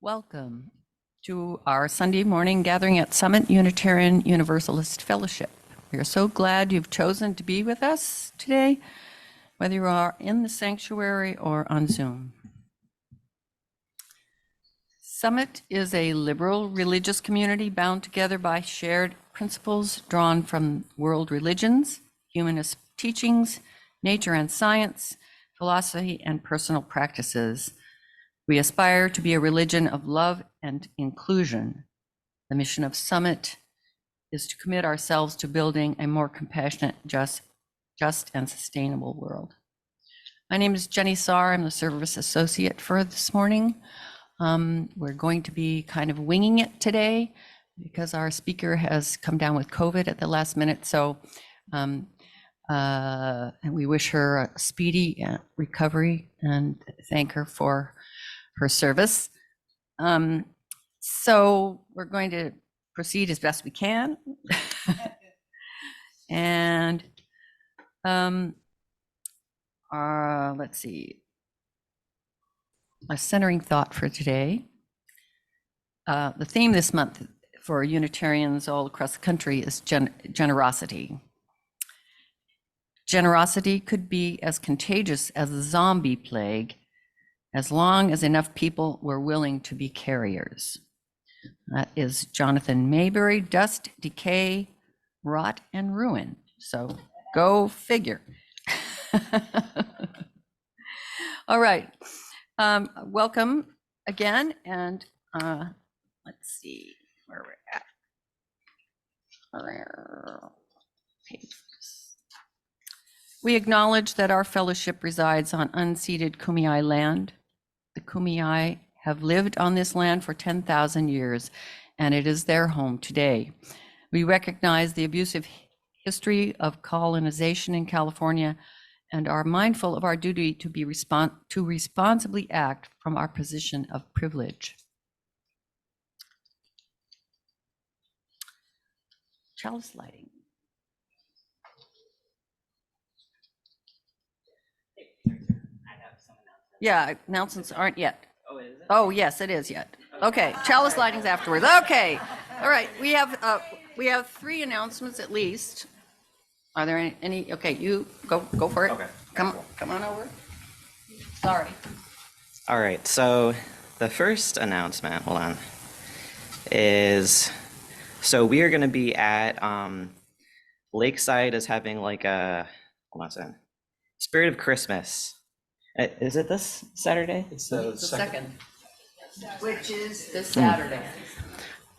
Welcome to our Sunday morning gathering at Summit Unitarian Universalist Fellowship. We are so glad you've chosen to be with us today, whether you are in the sanctuary or on Zoom. Summit is a liberal religious community bound together by shared principles drawn from world religions, humanist teachings, nature and science, philosophy, and personal practices. We aspire to be a religion of love and inclusion. The mission of Summit is to commit ourselves to building a more compassionate, just and sustainable world. My name is Jenny Saar. I'm the service associate for this morning. We're going to be kind of winging it today because our speaker has come down with COVID at the last minute. So, and we wish her a speedy recovery and thank her for her service. So we're going to proceed as best we can. And let's see, a centering thought for today. The theme this month for Unitarians all across the country is generosity. Generosity could be as contagious as the zombie plague, as long as enough people were willing to be carriers. That is Jonathan Mayberry, Dust, Decay, Rot, and Ruin. So go figure. All right, welcome again. And let's see where we're at. We acknowledge that our fellowship resides on unceded Kumeyaay land. The Kumeyaay have lived on this land for 10,000 years, and it is their home today. We recognize the abusive history of colonization in California and are mindful of our duty to responsibly act from our position of privilege. Chalice lighting. Yeah, announcements aren't yet. Oh, is it? Oh, yes, it is yet. Okay, chalice lighting's afterwards. Okay, all right. We have three announcements at least. Are there any? Okay, you go for it. Okay. Come on over. Sorry. All right. So the first announcement, hold on, is we are going to be at Lakeside is having like a hold on a second, Spirit of Christmas. Is it this Saturday? It's the second, which is this Saturday.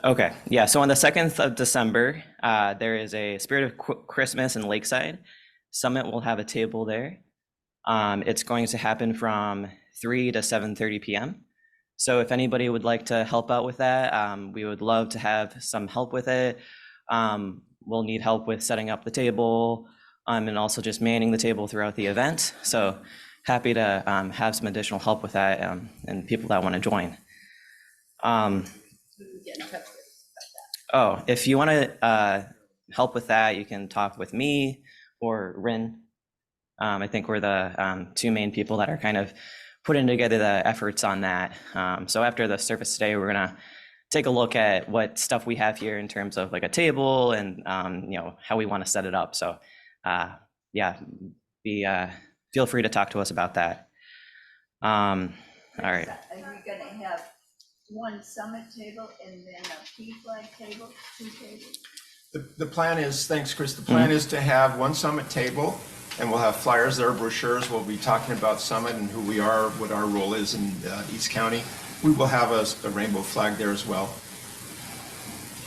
Okay, yeah, so on the 2nd of December, there is a Spirit of Christmas in Lakeside. Summit will have a table there. It's going to happen from 3 to 7:30 p.m. So if anybody would like to help out with that, we would love to have some help with it. We'll need help with setting up the table and also just manning the table throughout the event. So happy to have some additional help with that and people that want to join. Oh, if you want to help with that, you can talk with me or Rin. I think we're the two main people that are kind of putting together the efforts on that. So after the service today, we're gonna take a look at what stuff we have here in terms of like a table and how we want to set it up. So yeah, feel free to talk to us about that. All right. Are you gonna have one summit table and then a P-flag table, two tables? The plan is, thanks Chris, the plan is to have one summit table and we'll have flyers there, brochures. We'll be talking about Summit and who we are, what our role is in East County. We will have a rainbow flag there as well.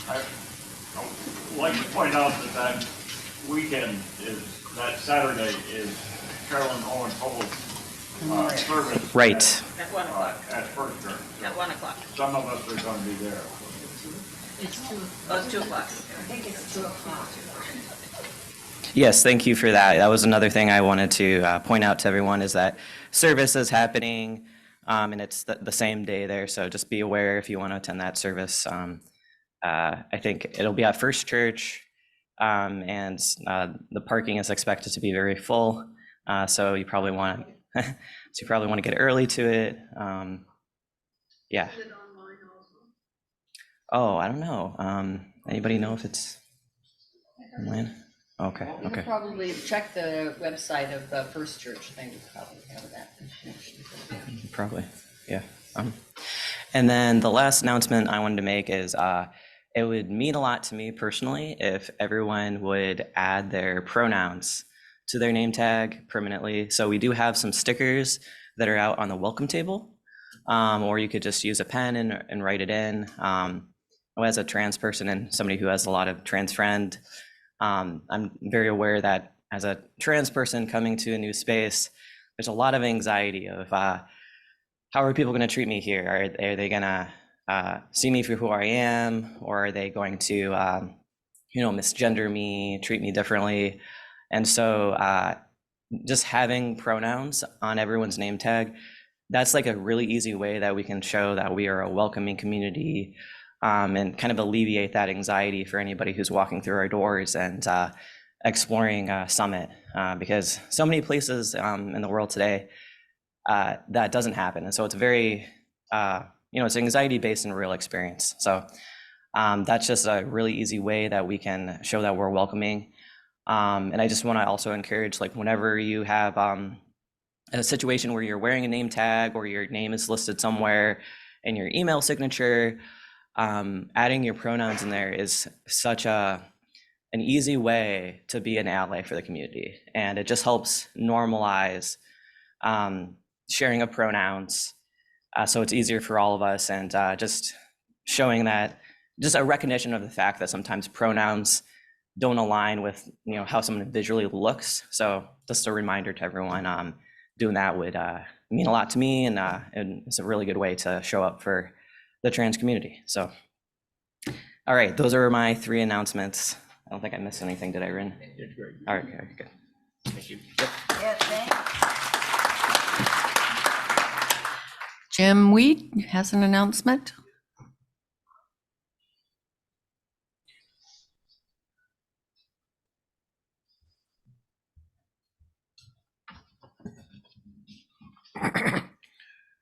I'd like to point out that weekend that Saturday is Carolyn Owen Cole's service. Right. At 1 o'clock. At First Church. At 1 o'clock. Some of us are going to be there. It's 2. Oh, it's 2 o'clock. I think it's 2 o'clock. Yes, thank you for that. That was another thing I wanted to point out to everyone is that service is happening and it's the same day there. So just be aware if you want to attend that service. I think it'll be at First Church and the parking is expected to be very full. So you probably want to get early to it. Yeah. Is it online? Oh, I don't know. Anybody know if it's online? Okay, You okay. could probably check the website of the First Church. They would probably have that information. Probably, yeah. And then the last announcement I wanted to make is it would mean a lot to me personally if everyone would add their pronouns to their name tag permanently. So we do have some stickers that are out on the welcome table, or you could just use a pen and write it in. As a trans person and somebody who has a lot of trans friends, I'm very aware that as a trans person coming to a new space, there's a lot of anxiety of how are people going to treat me here? Are they going to see me for who I am, or are they going to, misgender me, treat me differently? And so just having pronouns on everyone's name tag, that's like a really easy way that we can show that we are a welcoming community, and kind of alleviate that anxiety for anybody who's walking through our doors and exploring Summit, because so many places in the world today, that doesn't happen. And so it's very, it's anxiety-based and real experience. So that's just a really easy way that we can show that we're welcoming. And I just want to also encourage, like, whenever you have a situation where you're wearing a name tag or your name is listed somewhere in your email signature, adding your pronouns in there is such an easy way to be an ally for the community. And it just helps normalize sharing of pronouns, so it's easier for all of us, and just showing that, just a recognition of the fact that sometimes pronouns don't align with how someone visually looks. So just a reminder to everyone, doing that would mean a lot to me, and it's a really good way to show up for the trans community. So, all right, those are my 3 announcements. I don't think I missed anything, did I, Rin? All right, okay, good. Thank you. Yep. Yeah, thanks. Jim Weed has an announcement.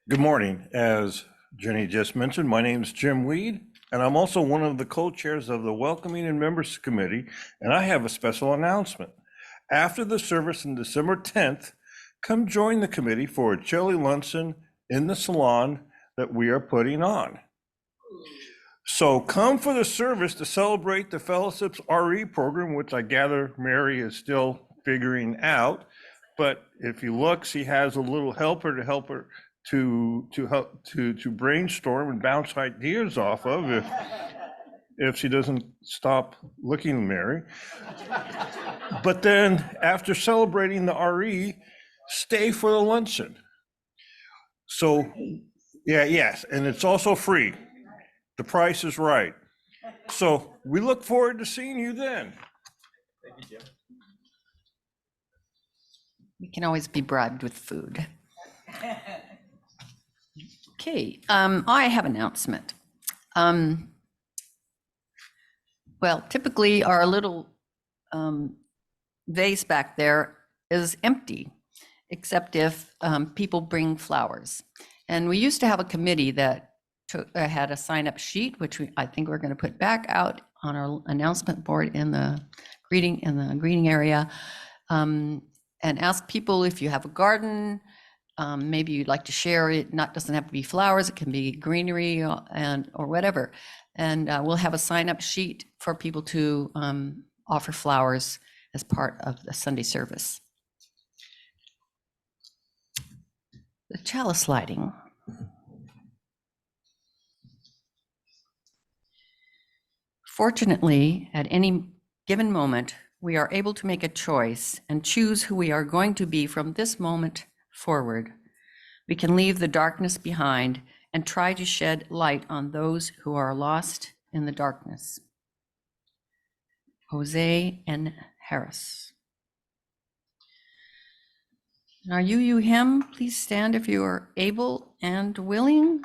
Good morning. As Jenny just mentioned, my name is Jim Weed, and I'm also one of the co-chairs of the Welcoming and Members Committee, and I have a special announcement. After the service on December 10th, come join the committee for a chili luncheon in the salon that we are putting on. So come for the service to celebrate the Fellowship's RE program, which I gather Mary is still figuring out. But if you look, she has a little helper to help her to help to brainstorm and bounce ideas off of if she doesn't stop looking at Mary. But then after celebrating the RE, stay for the luncheon. So yes, and it's also free. The price is right. So we look forward to seeing you then. Thank you, Jim. We can always be bribed with food. Okay, I have an announcement. Well, typically our little vase back there is empty, except if people bring flowers. And we used to have a committee that had a sign-up sheet, which I think we're going to put back out on our announcement board in the greeting area, and ask people if you have a garden, maybe you'd like to share it. Doesn't have to be flowers; it can be greenery or whatever. And we'll have a sign-up sheet for people to offer flowers as part of the Sunday service. The chalice lighting. Fortunately, at any given moment, we are able to make a choice and choose who we are going to be from this moment forward. We can leave the darkness behind and try to shed light on those who are lost in the darkness. Jose N. Harris. Our UU hymn, please stand if you are able and willing.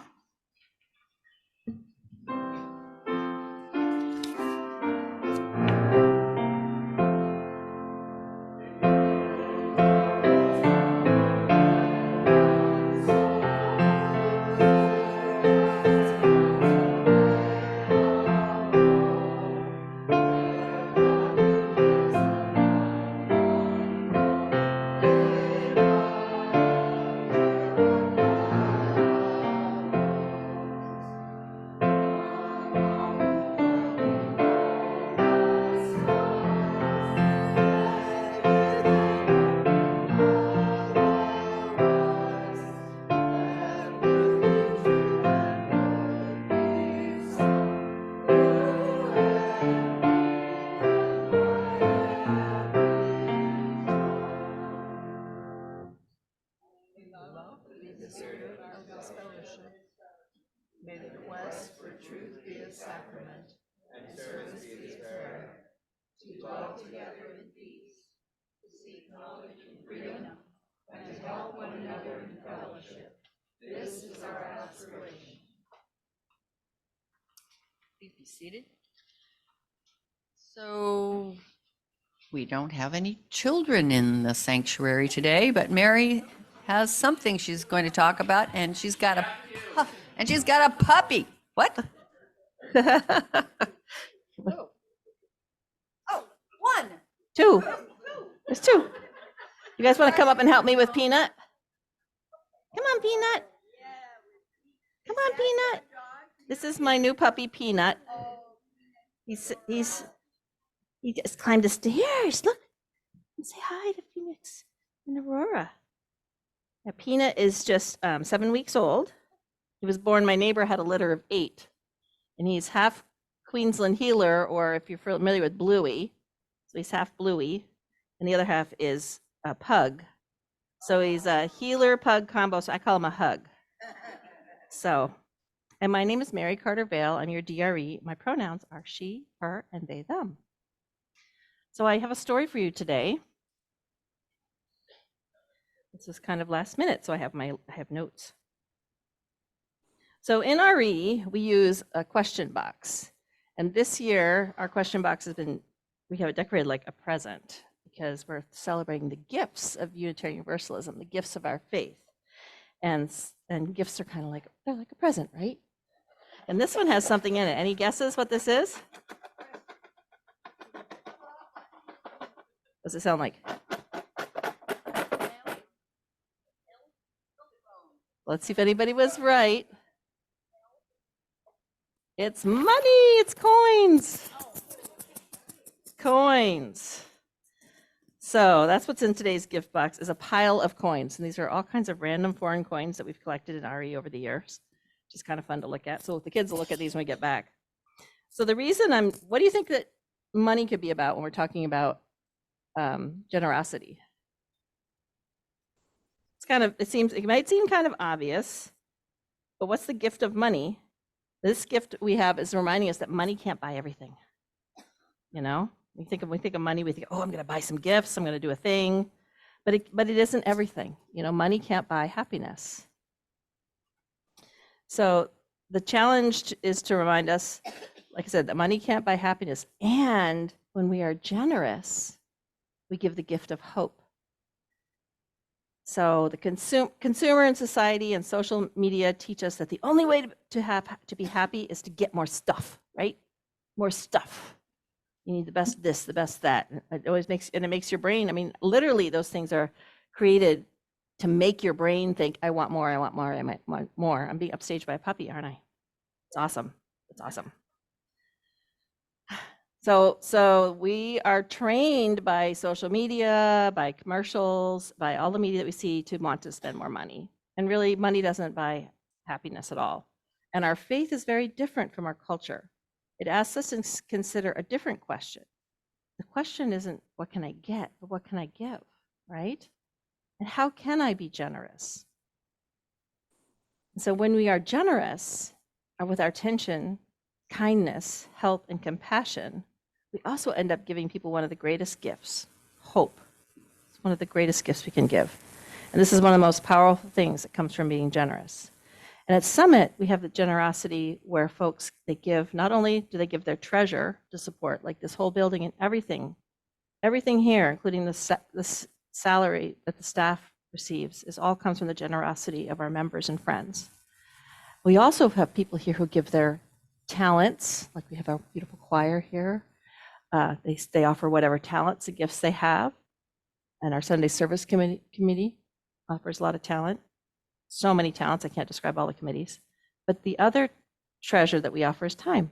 the spirit of this fellowship. May the quest for truth be a sacrament, and service be its prayer. To dwell together in peace, to seek knowledge and freedom, and to help one another in fellowship. This is our aspiration. Please be seated. So we don't have any children in the sanctuary today, but Mary has something she's going to talk about, and she's got a puppy. What? Oh, one. Two. There's two. You guys want to come up and help me with Peanut? Come on, Peanut. Come on, Peanut. This is my new puppy, Peanut. He just climbed the stairs. Look. Say hi to Phoenix and Aurora. Now, Peanut is just 7 weeks old. He was born, my neighbor had a litter of 8. And he's half Queensland Heeler, or if you're familiar with Bluey. So he's half Bluey, and the other half is a pug. So he's a Heeler pug combo, so I call him a hug. So, and my name is Mary Carter Vale. I'm your DRE. My pronouns are she, her, and they, them. So I have a story for you today. This was kind of last minute, so I have notes. So in RE, we use a question box. And this year, our question box we have it decorated like a present because we're celebrating the gifts of Unitarian Universalism, the gifts of our faith. And gifts are kind of like, they're like a present, right? And this one has something in it. Any guesses what this is? What's it sound like? Let's see if anybody was right. It's money, it's coins. Coins. So that's what's in today's gift box, is a pile of coins. And these are all kinds of random foreign coins that we've collected in RE over the years, which is kind of fun to look at. So the kids will look at these when we get back. So the reason what do you think that money could be about when we're talking about generosity? It might seem kind of obvious, but what's the gift of money? This gift we have is reminding us that money can't buy everything. You know, we think of money, we think, oh, I'm going to buy some gifts, I'm going to do a thing, but it isn't everything. You know, money can't buy happiness. So the challenge is to remind us, like I said, that money can't buy happiness. And when we are generous, we give the gift of hope. So the consumer and society and social media teach us that the only way to be happy is to get more stuff, right? More stuff. You need the best this, the best that. It makes your brain, I mean, literally those things are created to make your brain think, I want more, I want more, I might want more. I'm being upstaged by a puppy, aren't I? It's awesome. It's awesome. So we are trained by social media, by commercials, by all the media that we see to want to spend more money. And really, money doesn't buy happiness at all. And our faith is very different from our culture. It asks us to consider a different question. The question isn't, what can I get, but what can I give, right? And how can I be generous? And so when we are generous, with our attention, kindness, help, and compassion, we also end up giving people one of the greatest gifts, hope. It's one of the greatest gifts we can give. And this is one of the most powerful things that comes from being generous. And at Summit, we have the generosity where folks, they give, not only do they give their treasure to support, like this whole building and everything here, including the salary that the staff receives, all comes from the generosity of our members and friends. We also have people here who give their talents, like we have our beautiful choir here. They offer whatever talents and gifts they have. And our Sunday service committee offers a lot of talent. So many talents, I can't describe all the committees. But the other treasure that we offer is time.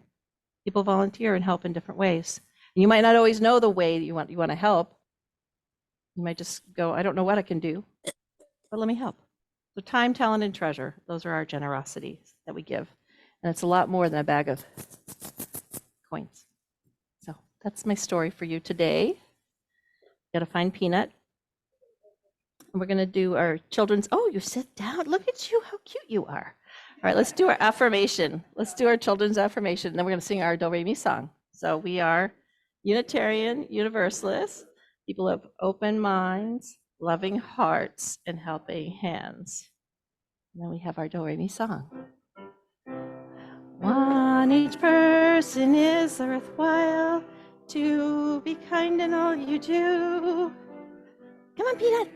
People volunteer and help in different ways. And you might not always know the way that you want to help. You might just go, I don't know what I can do, but let me help. So time, talent, and treasure, those are our generosities that we give. And it's a lot more than a bag of coins. So that's my story for you today. Got to find Peanut. And we're going to do our children's, oh, you sit down. Look at you, how cute you are. All right, let's do our affirmation. Let's do our children's affirmation. And then we're going to sing our Do Re Mi song. So we are Unitarian Universalists, people of open minds, loving hearts, and helping hands. And then we have our Do Re Mi song. One, each person is worthwhile, to be kind in all you do. Come on, Peanut.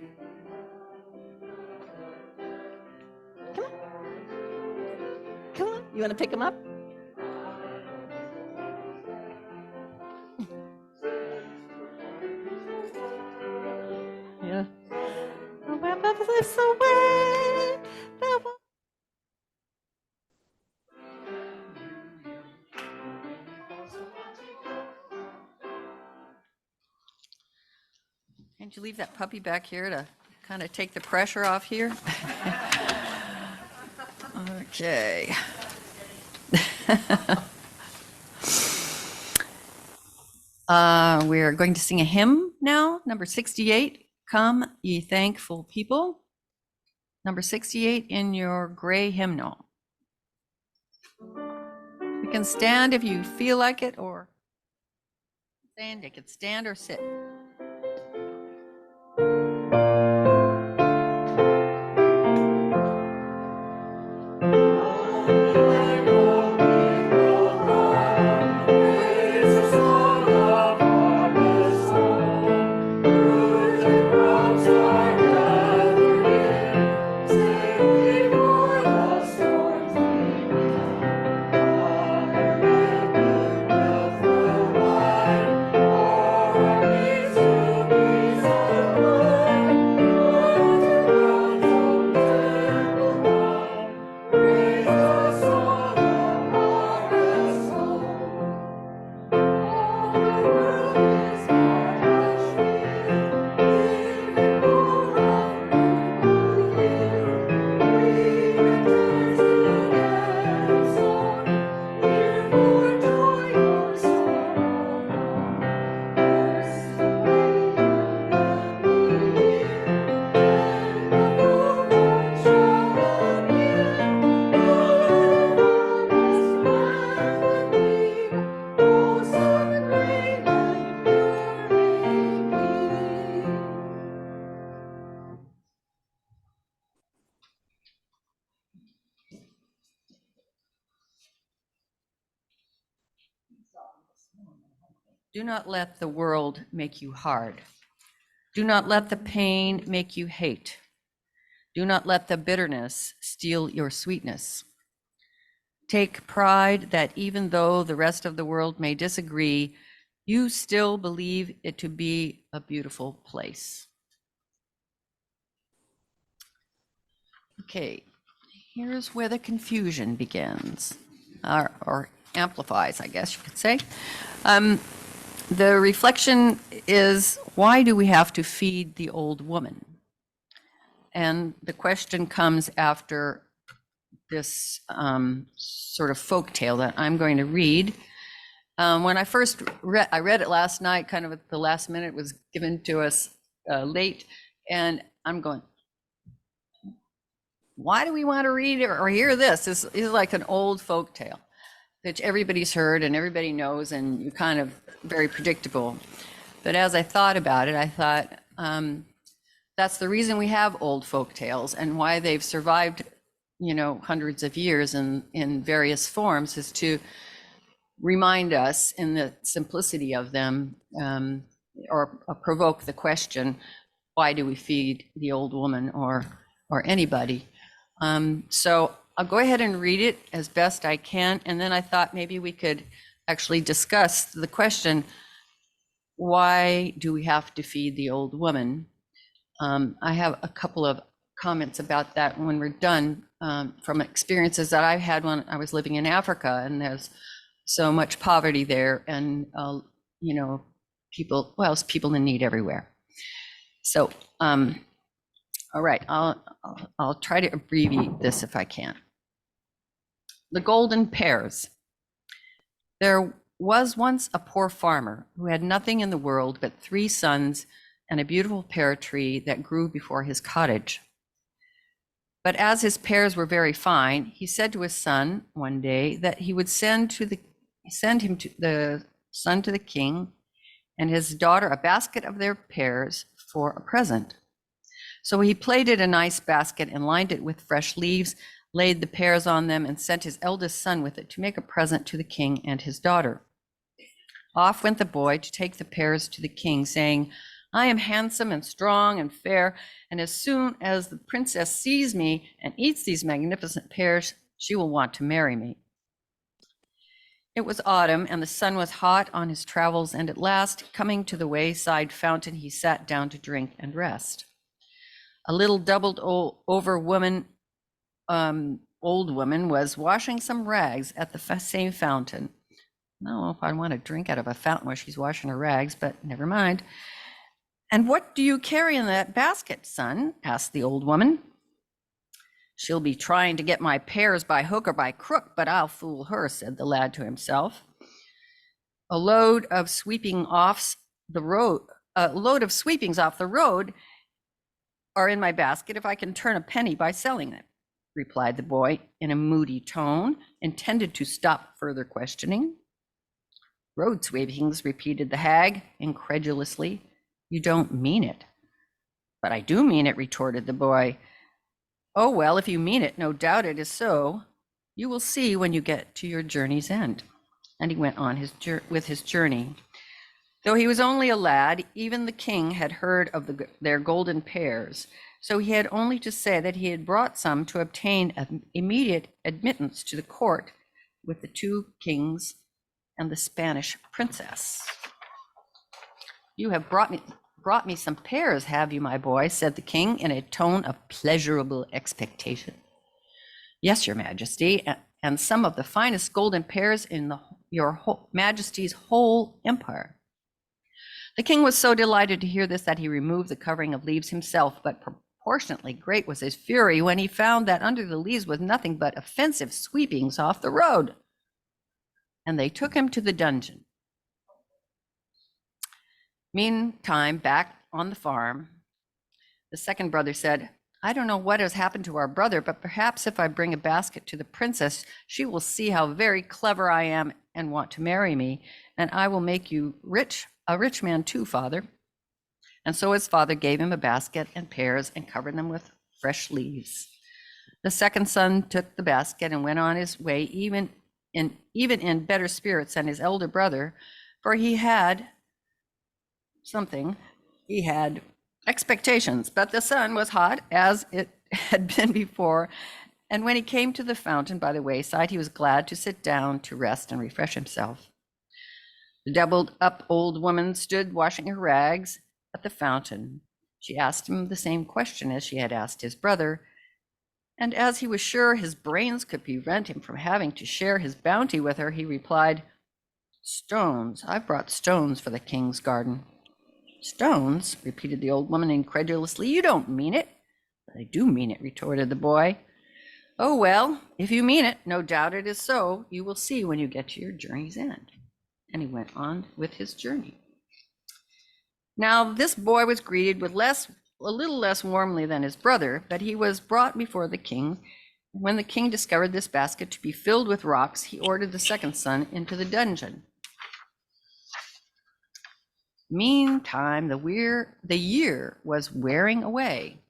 Come on. Come on. You want to pick him up? Yeah. The web of life's away. The wo- Can't you leave that puppy back here to kind of take the pressure off here? Okay. We're going to sing a hymn now, number 68, Come Ye Thankful People. Number 68 in your gray hymnal. You can stand if you feel like it, or stand. You can stand or sit. Do not let the world make you hard. Do not let the pain make you hate. Do not let the bitterness steal your sweetness. Take pride that even though the rest of the world may disagree, you still believe it to be a beautiful place. Okay, here's where the confusion begins, or amplifies, I guess you could say. The reflection is, why do we have to feed the old woman? And the question comes after this sort of folk tale that I'm going to read. When I first read, I read it last night, kind of at the last minute, it was given to us late, and I'm going, why do we want to read or hear this? This is like an old folk tale, which everybody's heard and everybody knows, and you kind of very predictable. But as I thought about it, I thought that's the reason we have old folk tales, and why they've survived, you know, hundreds of years in various forms, is to remind us in the simplicity of them, or provoke the question, why do we feed the old woman or anybody? So I'll go ahead and read it as best I can, and then I thought maybe we could actually discuss the question, why do we have to feed the old woman? I have a couple of comments about that when we're done, from experiences that I've had when I was living in Africa, and there's so much poverty there, and you know, people, well, it's people in need everywhere. So, all right, I'll try to abbreviate this if I can. The golden pears. There was once a poor farmer who had nothing in the world but 3 sons and a beautiful pear tree that grew before his cottage. But as his pears were very fine, he said to his son one day that he would send the son to the king and his daughter a basket of their pears for a present. So he plaited a nice basket and lined it with fresh leaves, laid the pears on them, and sent his eldest son with it to make a present to the king and his daughter. Off went the boy to take the pears to the king, saying, "I am handsome and strong and fair, and as soon as the princess sees me and eats these magnificent pears, she will want to marry me." It was autumn, and the sun was hot on his travels, and at last, coming to the wayside fountain, he sat down to drink and rest. A little doubled over woman, old woman, was washing some rags at the same fountain. I don't know if I want to drink out of a fountain where she's washing her rags, but never mind. "And what do you carry in that basket, son?" asked the old woman. "She'll be trying to get my pears by hook or by crook, but I'll fool her," said the lad to himself. A load of sweepings off the road are in my basket if I can turn a penny by selling them," replied the boy in a moody tone, intended to stop further questioning. "Road sweepings," repeated the hag incredulously. "You don't mean it." "But I do mean it," retorted the boy. "Oh, well, if you mean it, no doubt it is so. You will see when you get to your journey's end." And he went on with his journey. Though he was only a lad, even the king had heard of their golden pears, so he had only to say that he had brought some to obtain immediate admittance to the court with the 2 kings and the Spanish princess. "You have brought me some pears, have you, my boy?" said the king in a tone of pleasurable expectation. "Yes, your majesty, and some of the finest golden pears in your majesty's whole empire." The king was so delighted to hear this that he removed the covering of leaves himself, but proportionately great was his fury when he found that under the leaves was nothing but offensive sweepings off the road. And they took him to the dungeon. Meantime, back on the farm, the second brother said, "I don't know what has happened to our brother, but perhaps if I bring a basket to the princess, she will see how very clever I am and want to marry me, and I will make you a rich man too, father." And so his father gave him a basket and pears and covered them with fresh leaves. The second son took the basket and went on his way, even in better spirits than his elder brother, for he had expectations. But the sun was hot, as it had been before, and when he came to the fountain by the wayside, he was glad to sit down to rest and refresh himself. The doubled up old woman stood washing her rags at the fountain. She asked him the same question as she had asked his brother, and as he was sure his brains could prevent him from having to share his bounty with her, he replied, "Stones. I've brought stones for the king's garden." "Stones?" repeated the old woman incredulously. "You don't mean it." "I do mean it," retorted the boy. "Oh, well, if you mean it, no doubt it is so. You will see when you get to your journey's end." And he went on with his journey. Now, this boy was greeted with a little less warmly than his brother, but he was brought before the king. When the king discovered this basket to be filled with rocks, he ordered the second son into the dungeon. Meantime, the year was wearing away,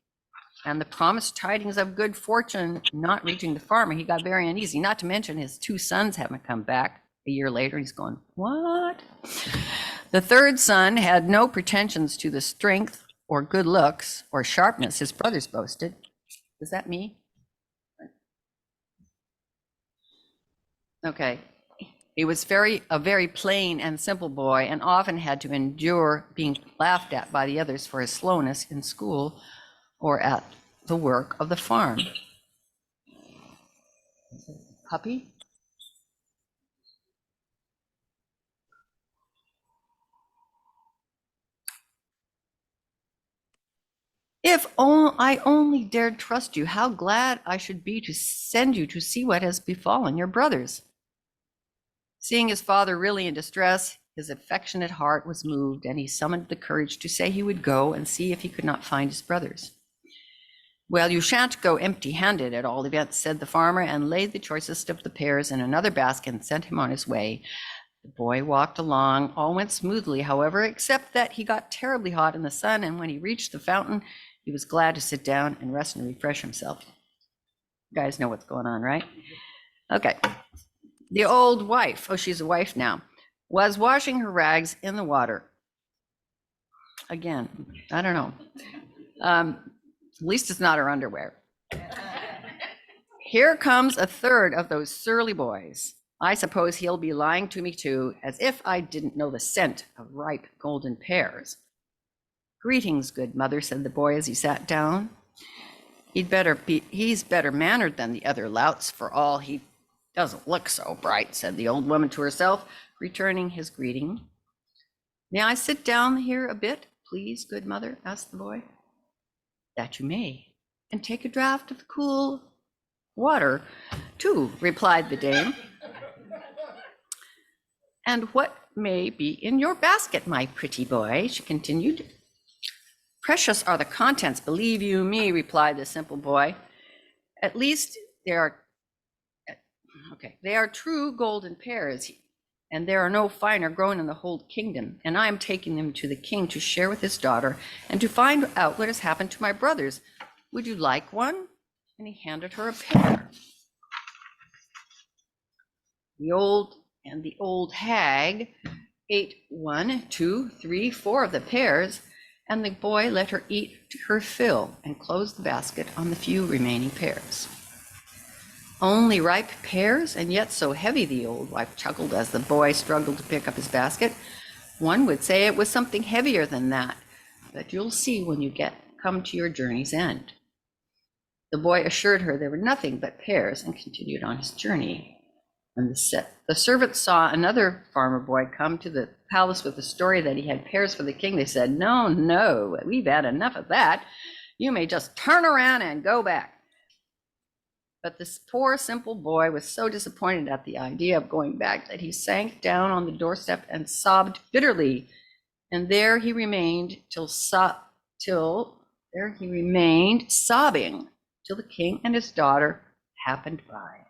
and the promised tidings of good fortune not reaching the farmer, he got very uneasy, not to mention his 2 sons haven't come back. A year later, he's going, "What?" The third son had no pretensions to the strength or good looks or sharpness his brothers boasted. Is that me? Okay. He was a very plain and simple boy, and often had to endure being laughed at by the others for his slowness in school or at the work of the farm. Puppy? "If I only dared trust you, how glad I should be to send you to see what has befallen your brothers." Seeing his father really in distress, his affectionate heart was moved, and he summoned the courage to say he would go and see if he could not find his brothers. "Well, you shan't go empty-handed, at all events," said the farmer, and laid the choicest of the pears in another basket and sent him on his way. The boy walked along. All went smoothly, however, except that he got terribly hot in the sun, and when he reached the fountain, he was glad to sit down and rest and refresh himself. You guys know what's going on, right? Okay. The old wife, oh, she's a wife now, was washing her rags in the water. Again, I don't know. At least it's not her underwear. Here comes a third of those surly boys. I suppose he'll be lying to me too, as if I didn't know the scent of ripe golden pears. "Greetings, good mother," said the boy as he sat down. He's better mannered than the other louts, for all he doesn't look so bright," said the old woman to herself, returning his greeting. "May I sit down here a bit, please, good mother?" asked the boy. "That you may, and take a draught of the cool water, too," replied the dame. "And what may be in your basket, my pretty boy?" she continued. "Precious are the contents, believe you me," replied the simple boy. "At least they are true golden pears, and there are no finer grown in the whole kingdom, and I am taking them to the king to share with his daughter and to find out what has happened to my brothers. Would you like one?" And he handed her a pear. The old hag ate 1, 2, 3, 4 of the pears, and the boy let her eat her fill and closed the basket on the few remaining pears. "Only ripe pears, and yet so heavy," the old wife chuckled as the boy struggled to pick up his basket. "One would say it was something heavier than that, but you'll see when you come to your journey's end." The boy assured her there were nothing but pears and continued on his journey. When the servants saw another farmer boy come to the palace with the story that he had pears for the king, they said, "No, no, we've had enough of that. You may just turn around and go back." But this poor simple boy was so disappointed at the idea of going back that he sank down on the doorstep and sobbed bitterly. And there he remained sobbing till the king and his daughter happened by.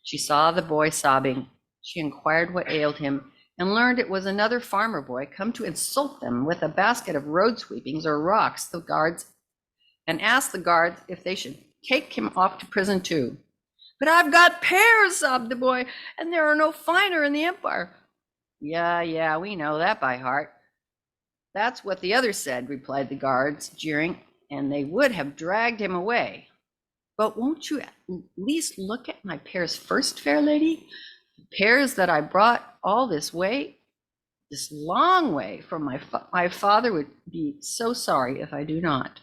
She saw the boy sobbing. She inquired what ailed him and learned it was another farmer boy come to insult them with a basket of road sweepings or rocks, and asked the guards if they should take him off to prison too. "But I've got pears," sobbed the boy, "and there are no finer in the empire." Yeah, we know that by heart." "That's what the others said," replied the guards, jeering, and they would have dragged him away. "But won't you at least look at my pears first, fair lady? The pears that I brought all this long way from my father would be so sorry if I do not."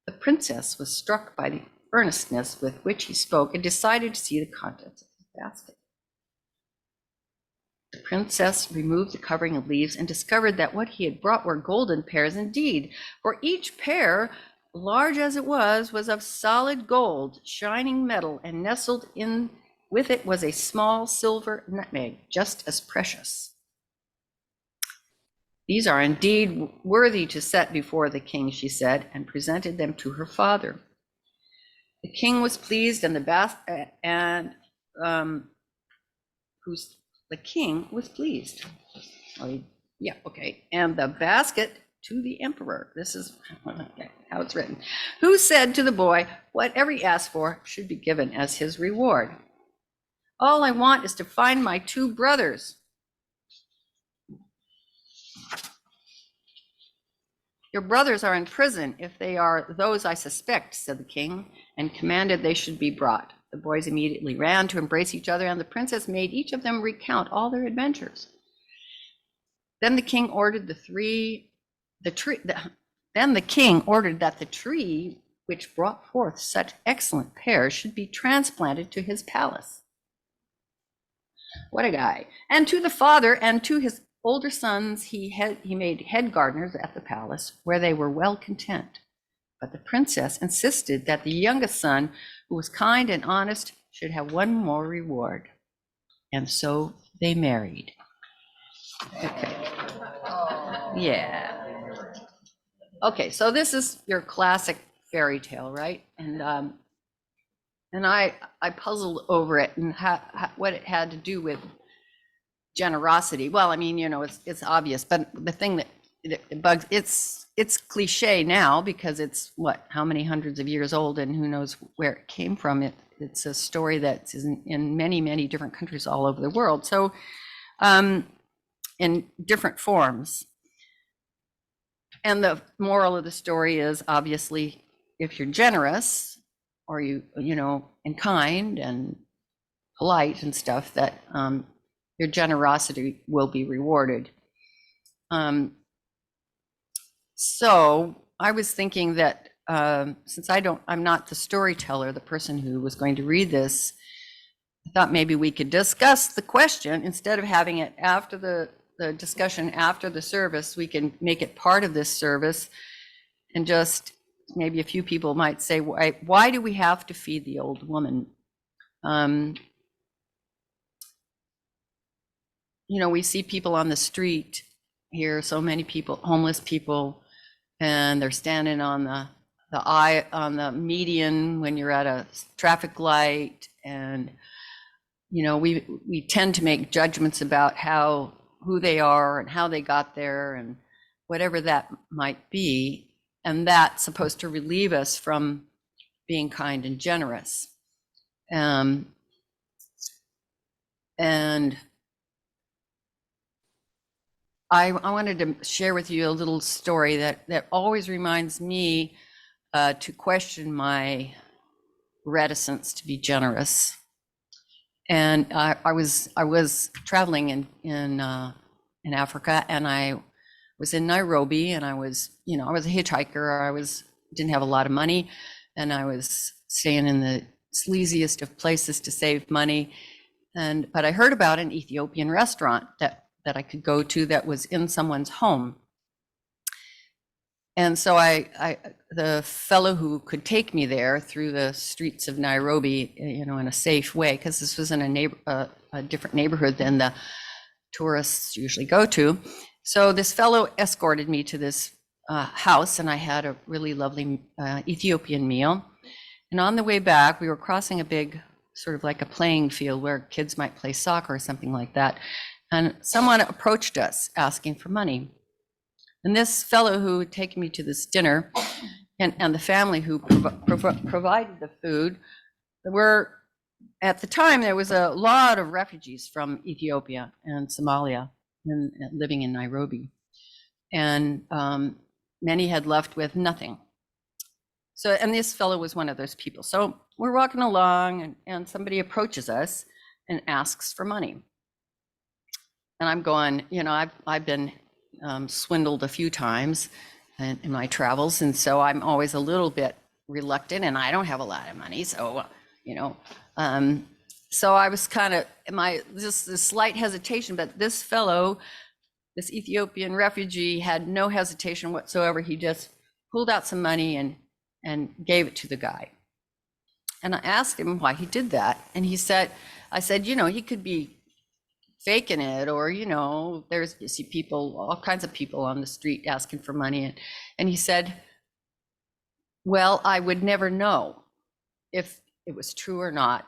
The princess was struck by the earnestness with which he spoke and decided to see the contents of his basket. The princess removed the covering of leaves and discovered that what he had brought were golden pears indeed, for each pear, large as it was of solid gold, shining metal, and nestled in with it was a small silver nutmeg, just as precious. "These are indeed worthy to set before the king," she said, and presented them to her father. The king was pleased, and the king was pleased. And the basket to the emperor. This is how it's written. Who said to the boy, whatever he asked for should be given as his reward. "All I want is to find my 2 brothers." "Your brothers are in prison, if they are those I suspect," said the king, and commanded they should be brought. The boys immediately ran to embrace each other, and the princess made each of them recount all their adventures. Then the king ordered that the tree which brought forth such excellent pears should be transplanted to his palace. What a guy! And to the father and to his older sons he made head gardeners at the palace, where they were well content. But the princess insisted that the youngest son, who was kind and honest, should have one more reward. And so they married. Okay. Yeah. Okay, so this is your classic fairy tale, right? And I puzzled over it and what it had to do with generosity. Well, I mean, it's obvious, but the thing that it bugs, it's cliche now because it's how many hundreds of years old and who knows where it came from. It's a story that's in many, many different countries all over the world. So, in different forms. And the moral of the story is obviously if you're generous or and kind and polite and stuff, that your generosity will be rewarded. So I was thinking that since I'm not the storyteller, the person who was going to read this, I thought maybe we could discuss the question instead of having it after the discussion after the service. We can make it part of this service, and just maybe a few people might say, why do we have to feed the old woman? We see people on the street here, so many people, homeless people, and they're standing on the median when you're at a traffic light, and we tend to make judgments about who they are and how they got there and whatever that might be, and that's supposed to relieve us from being kind and generous. And I wanted to share with you a little story that always reminds me to question my reticence to be generous. And I was traveling in Africa, and I was in Nairobi, and I was a hitchhiker. Didn't have a lot of money, and I was staying in the sleaziest of places to save money. But I heard about an Ethiopian restaurant that I could go to that was in someone's home. And so the fellow who could take me there through the streets of Nairobi, in a safe way, because this was in a different neighborhood than the tourists usually go to. So this fellow escorted me to this house, and I had a really lovely Ethiopian meal. And on the way back, we were crossing a big, sort of like a playing field where kids might play soccer or something like that. And someone approached us asking for money. And this fellow who had taken me to this dinner, and the family who provided the food, at the time, there was a lot of refugees from Ethiopia and Somalia and living in Nairobi. And many had left with nothing. So, and this fellow was one of those people. So we're walking along, and somebody approaches us and asks for money. And I'm going, I've been swindled a few times in my travels, and so I'm always a little bit reluctant, and I don't have a lot of money, so so I was kind of this slight hesitation. But this fellow, this Ethiopian refugee, had no hesitation whatsoever. He just pulled out some money and gave it to the guy. And I asked him why he did that, and I said, he could be faking it, or you see people, all kinds of people on the street asking for money, and he said, well, I would never know if it was true or not,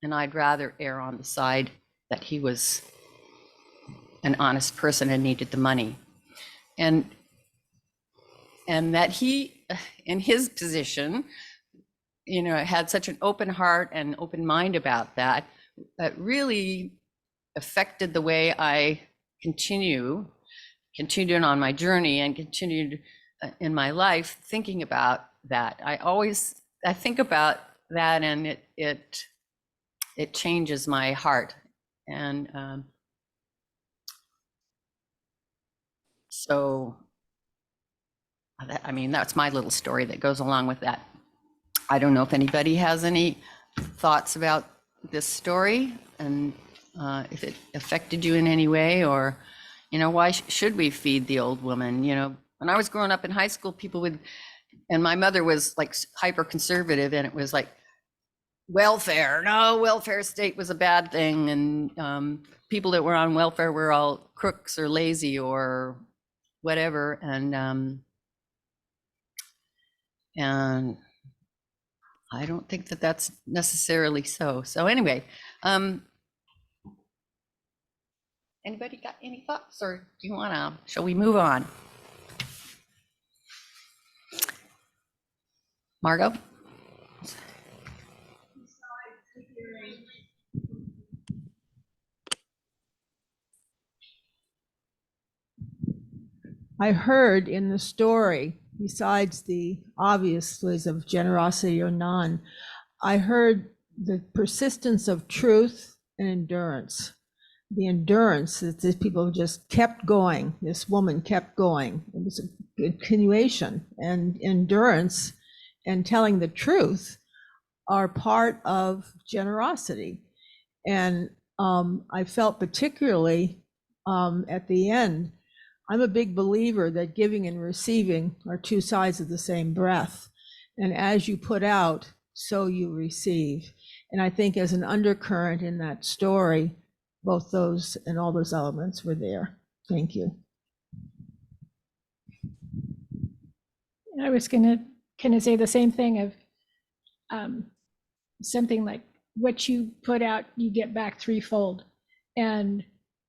and I'd rather err on the side that he was an honest person and needed the money, and that he, in his position, had such an open heart and open mind about that really affected the way I continued on my journey and continued in my life thinking about that. I think about that, and it changes my heart. And so, that's my little story that goes along with that. I don't know if anybody has any thoughts about this story, and if it affected you in any way, or, why should we feed the old woman? When I was growing up in high school, people would, and my mother was like hyper conservative, and it was like, welfare. No, welfare state was a bad thing, and people that were on welfare were all crooks or lazy or whatever, and I don't think that that's necessarily so. So anyway, anybody got any thoughts, or do you wanna, shall we move on? Margot? I heard in the story, besides the obviousness of generosity or none, I heard the persistence of truth and endurance. The endurance that these people just kept going. This woman kept going. It was a continuation, and endurance and telling the truth are part of generosity. And I felt particularly at the end, I'm a big believer that giving and receiving are two sides of the same breath. And as you put out, so you receive. And I think as an undercurrent in that story, both those and all those elements were there. Thank you. I was gonna kind of say the same thing of something like what you put out, you get back threefold. And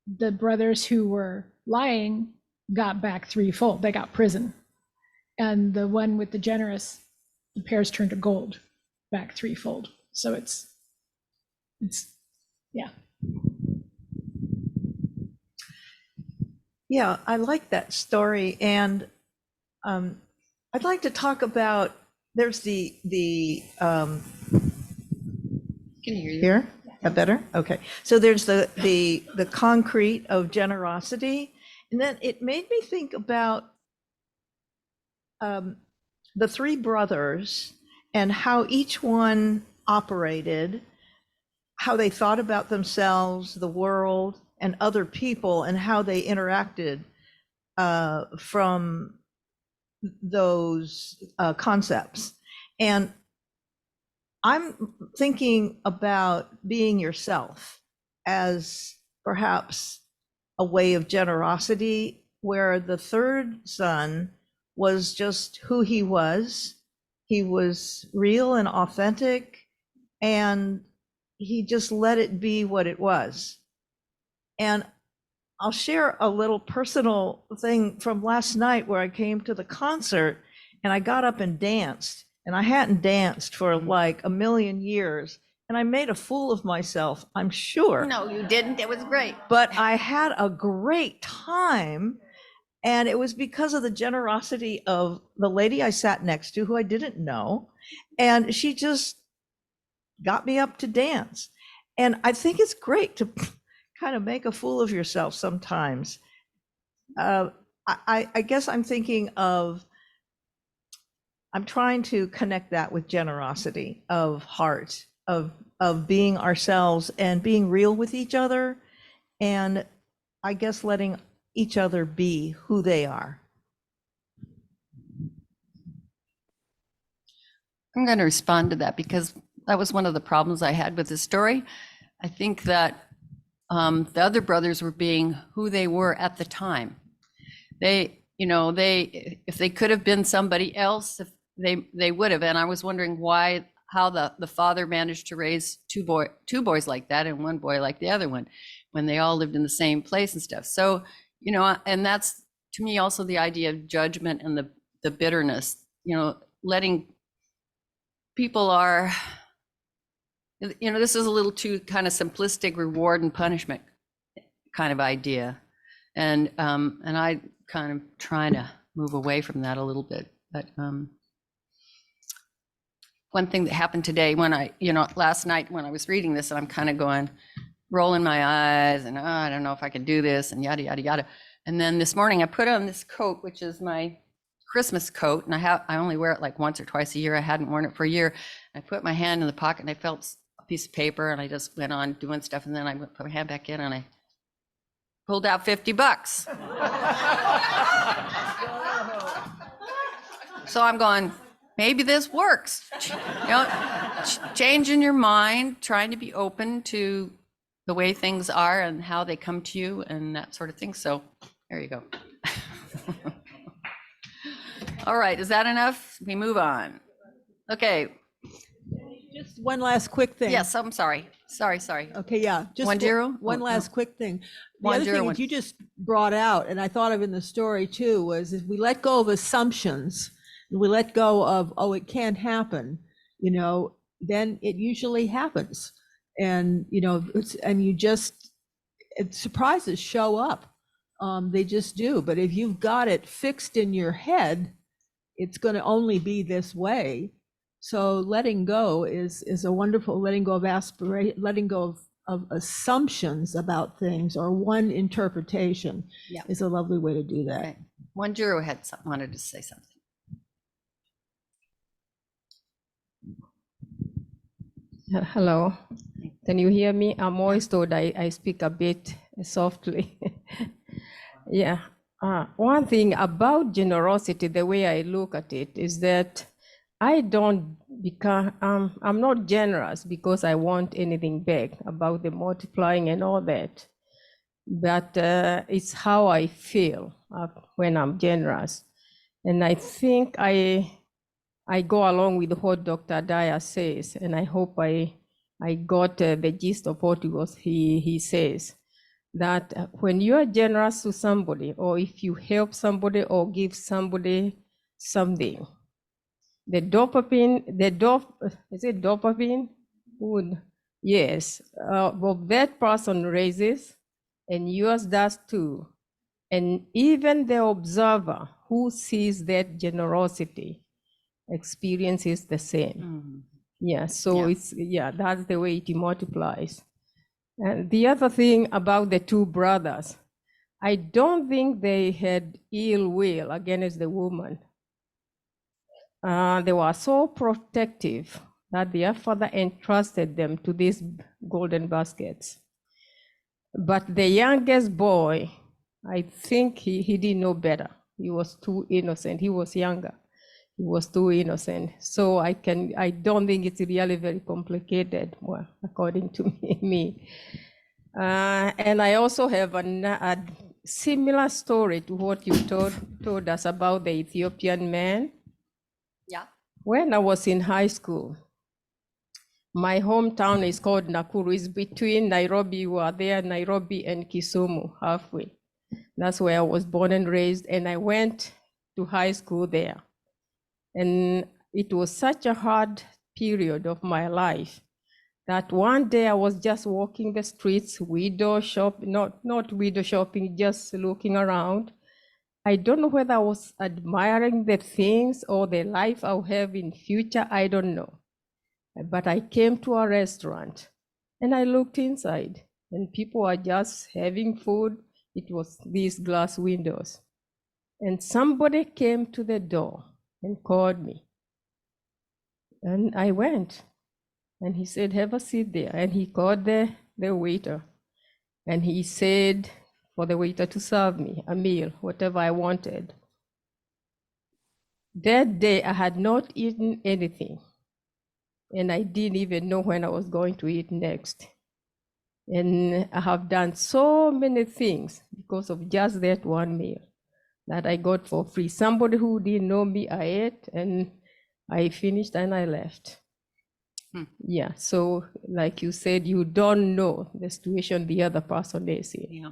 the brothers who were lying got back threefold. They got prison. And the one with the generous, the pears turned to gold back threefold. So it's yeah. Yeah, I like that story, and I'd like to talk about. There's the Can you hear you? here. That better? Okay. So there's the concrete of generosity, and then it made me think about the three brothers and how each one operated, how they thought about themselves, the world, and other people, and how they interacted from those concepts. And I'm thinking about being yourself as perhaps a way of generosity, where the third son was just who he was. He was real and authentic, and he just let it be what it was. And I'll share a little personal thing from last night where I came to the concert and I got up and danced, and I hadn't danced for like a million years. And I made a fool of myself, I'm sure. No, you didn't. It was great. But I had a great time. And it was because of the generosity of the lady I sat next to, who I didn't know. And she just got me up to dance. And I think it's great to kind of make a fool of yourself sometimes. I guess I'm thinking of, I'm trying to connect that with generosity of heart, of being ourselves and being real with each other. And I guess letting each other be who they are. I'm going to respond to that because that was one of the problems I had with the story. I think that the other brothers were being who they were at the time. They, if they could have been somebody else, if they would have. And I was wondering how the father managed to raise two boys like that and one boy like the other one, when they all lived in the same place and stuff. So, and that's to me also the idea of judgment and the bitterness, letting people are, this is a little too kind of simplistic reward and punishment kind of idea. And I kind of trying to move away from that a little bit. But one thing that happened today when last night when I was reading this, and I'm kind of rolling my eyes and I don't know if I can do this and yada, yada, yada. And then this morning I put on this coat, which is my Christmas coat. And I only wear it like once or twice a year. I hadn't worn it for a year. I put my hand in the pocket and I felt a piece of paper and I just went on doing stuff. And then I put my hand back in and I pulled out $50. So I'm going, maybe this works. changing your mind, trying to be open to the way things are and how they come to you and that sort of thing. So there you go. All right, is that enough? We move on. Okay, Just one last quick thing. yes, I'm sorry. Sorry. Okay, yeah. Just 1-0? one Oh, last no. quick thing. The 1-0, other thing one. that you just brought out, and I thought of in the story too, was if we let go of assumptions, and we let go of, oh, it can't happen, then it usually happens. And, surprises show up. They just do. But if you've got it fixed in your head, it's going to only be this way. So letting go is a wonderful, letting go of aspiration, letting go of assumptions about things, or one interpretation Yeah. is a lovely way to do that. Okay. 1-0 had wanted to say something. Hello, can you hear me? I'm always told I speak a bit softly. Yeah, one thing about generosity, the way I look at it is that I don't become, I'm not generous because I want anything back about the multiplying and all that. But it's how I feel when I'm generous. And I think I go along with what Dr. Dyer says, and I hope I got the gist of what he says, that when you are generous to somebody, or if you help somebody or give somebody something, the dopamine, is it dopamine? Would, yes, of that person raises, and yours does too. And even the observer who sees that generosity experiences the same. Mhm. Yeah, so Yeah. that's the way it multiplies. And the other thing about the two brothers, I don't think they had ill will against the woman. They were so protective that their father entrusted them to these golden baskets. But the youngest boy, I think he didn't know better. He was too innocent. He was younger. He was too innocent. So I don't think it's really very complicated, well, according to me. And I also have a similar story to what you told us about the Ethiopian man. Yeah. When I was in high school, my hometown is called Nakuru. It's between Nairobi, you are there, Nairobi and Kisumu, halfway. That's where I was born and raised, and I went to high school there. And it was such a hard period of my life that one day I was just walking the streets, window shopping, not window shopping, just looking around. I don't know whether I was admiring the things or the life I'll have in future, I don't know. But I came to a restaurant and I looked inside and people were just having food. It was these glass windows. And somebody came to the door and called me. And I went. And he said, have a seat there. And he called the waiter. And he said for the waiter to serve me a meal, whatever I wanted. That day, I had not eaten anything. And I didn't even know when I was going to eat next. And I have done so many things because of just that one meal that I got for free. Somebody who didn't know me, I ate, and I finished and I left. Yeah, so like you said, you don't know the situation the other person is in. Yeah,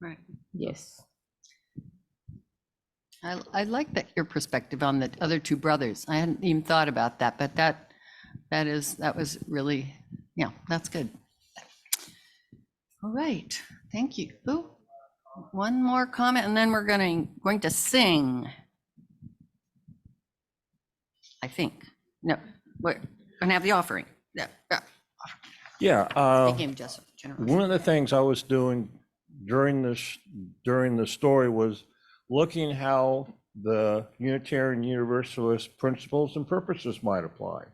right. Yes. I like that your perspective on the other two brothers. I hadn't even thought about that, but that was really, yeah, that's good. All right, thank you. Ooh, one more comment, and then we're going to sing. I think. No, we're going to have the offering. Yeah. Yeah. Became just generous. One of the things I was doing during the story was looking how the Unitarian Universalist principles and purposes might apply.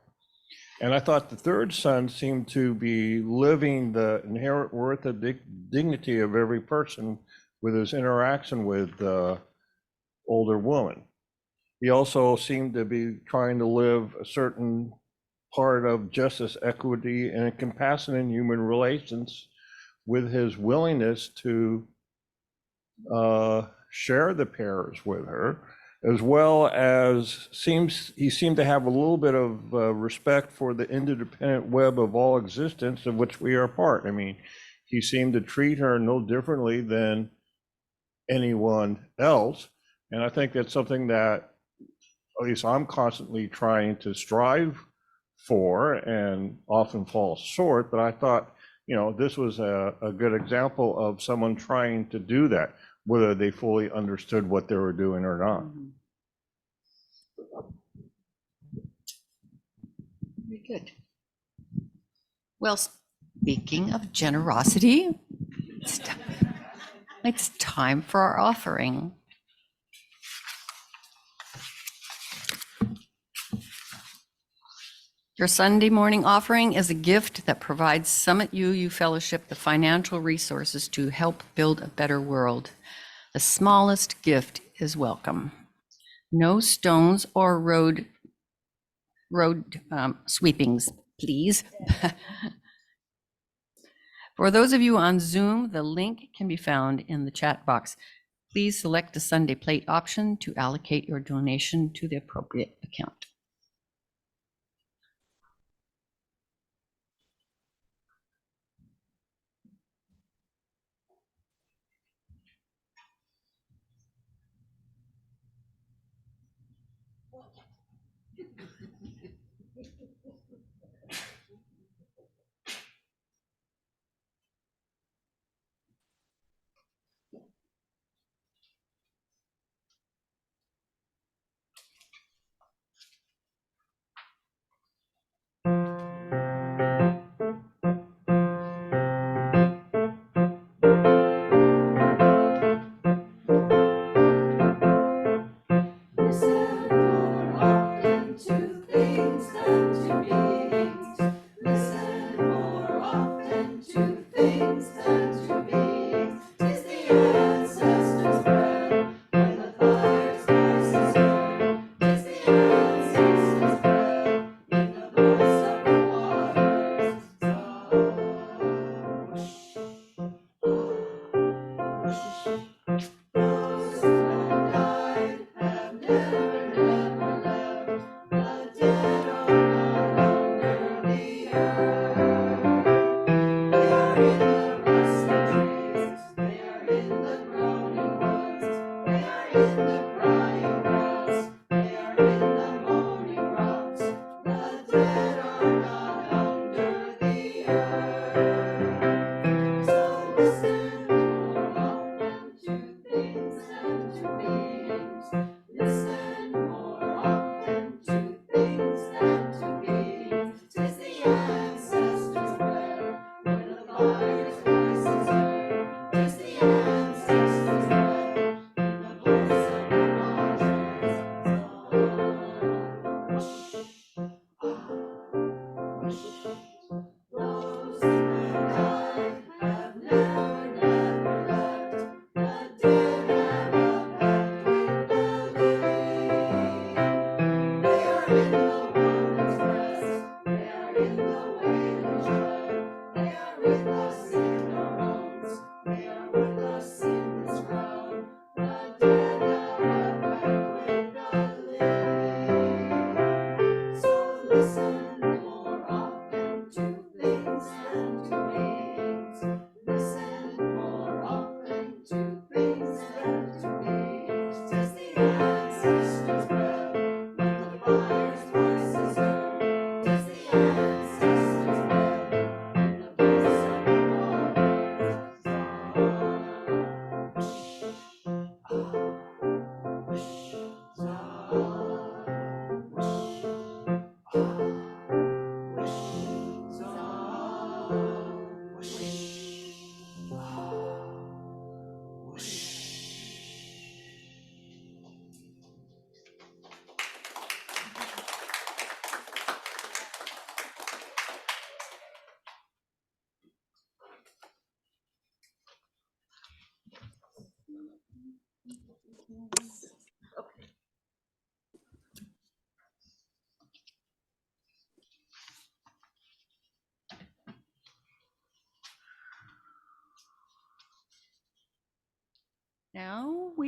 And I thought the third son seemed to be living the inherent worth and dignity of every person with his interaction with the older woman. He also seemed to be trying to live a certain part of justice, equity, and compassion in human relations with his willingness to share the pairs with her, as well as he seemed to have a little bit of respect for the interdependent web of all existence of which we are part. I mean, he seemed to treat her no differently than anyone else. And I think that's something that at least I'm constantly trying to strive for and often fall short. But I thought, this was a good example of someone trying to do that, whether they fully understood what they were doing or not. Very good. Well, speaking of generosity, it's time for our offering. Your Sunday morning offering is a gift that provides Summit UU Fellowship the financial resources to help build a better world. The smallest gift is welcome. No stones or road sweepings, please. For those of you on Zoom, the link can be found in the chat box. Please select the Sunday plate option to allocate your donation to the appropriate account.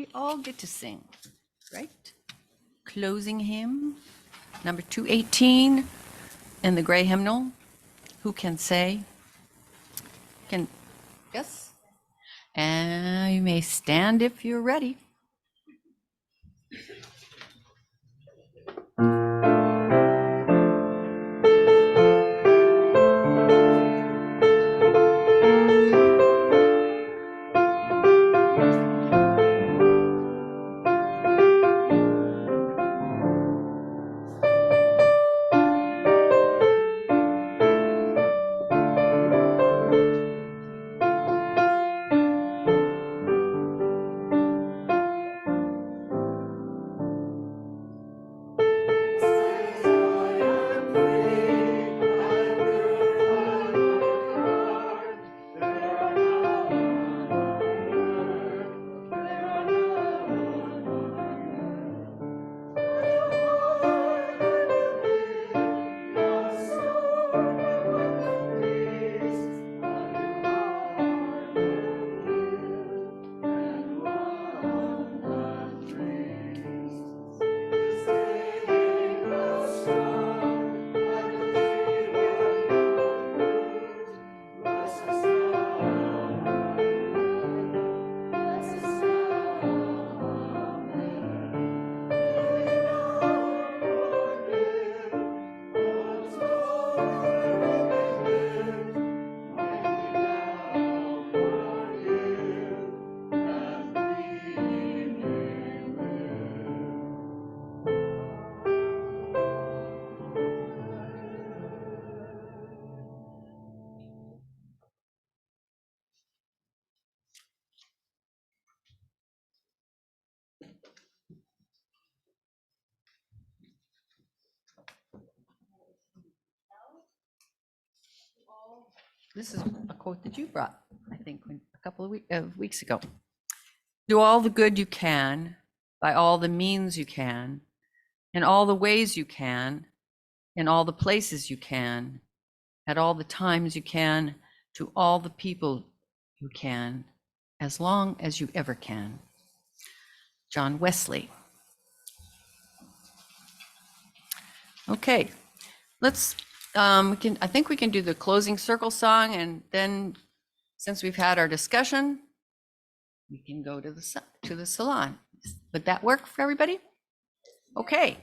we all get to sing, right? Closing hymn, number 218 in the gray hymnal. Who can say? Can, yes? And you may stand if you're ready. This is a quote that you brought, I think, a couple of weeks ago. Do all the good you can, by all the means you can, in all the ways you can, in all the places you can, at all the times you can, to all the people you can, as long as you ever can. John Wesley. Okay, let's, I think we can do the closing circle song, and then, since we've had our discussion, we can go to the salon. Would that work for everybody? Okay.